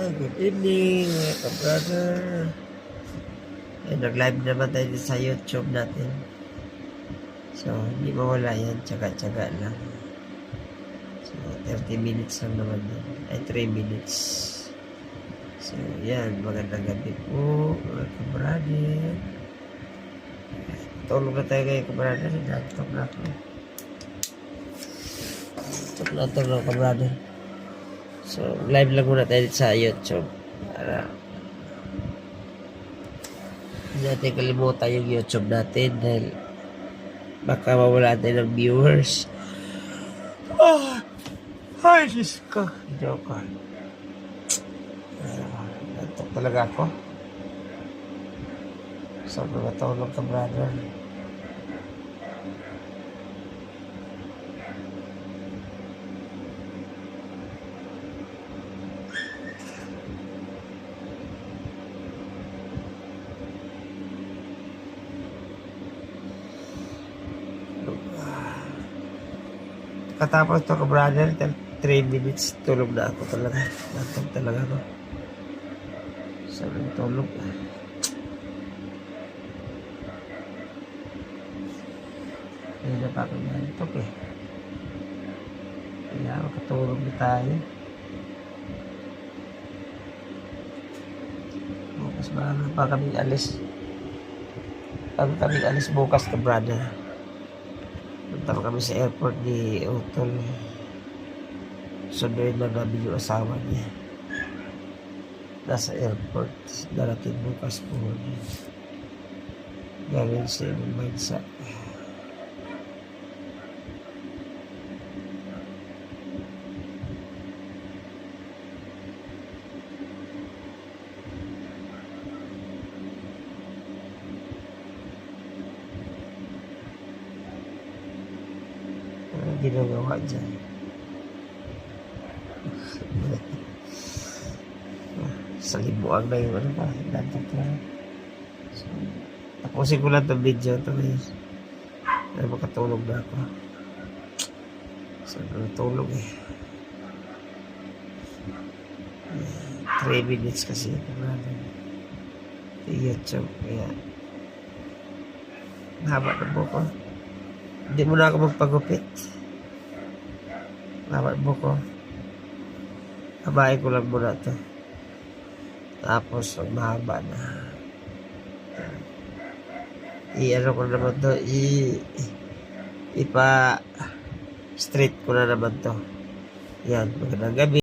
Good evening, mga ka-brother. Ay, nag-live naman tayo sa YouTube natin. So, hindi mawala yan. Tsaga-tsaga lang. So, 30 minutes lang naman yan. Ay, 3 minutes. So, yan. Magandang gabi po, mga ka-brother. Tulog na tayo kayo, ka-brother. Nantok na ako. Nantok na ako, ka-brother. So, live lang muna tayo sa YouTube. Para hindi natin kalimutan yung YouTube natin dahil baka mawala tayo ng viewers. Ay, Diyos ko. Joke ko. Nantok talaga ako. Sobrang natulog ka, brother. Katapos to ka, brother, 3 minutes tulog na ako talaga. Nantok talaga ako. Sobrang tulog. Hindi na pa ako nantok eh. Kaya makatulog na tayo. Bukas pa kami alis. Bago kami alis bukas ka, brother. Punta kami sa airport ni Utol. Sunduin na namin yung asawa niya. Nasa airport. Darating bukas po. Galing sa ibang bansa. Ginagawa dyan. Sa libuang na yung ano pa. Nantok na. So, tapusin ko lang itong video ito guys. Dahil makatulog na ako. So, natulog eh. 3 minutes kasi ito natin. YouTube. Kaya haba na po ko. Hindi mo na ako magpagupit. Lamat mo ko. Habain ko lang muna ito. Tapos, mahaba na. I-ano ko naman ito. Ipa-straight ko na naman ito. Yan. Magandang gabi.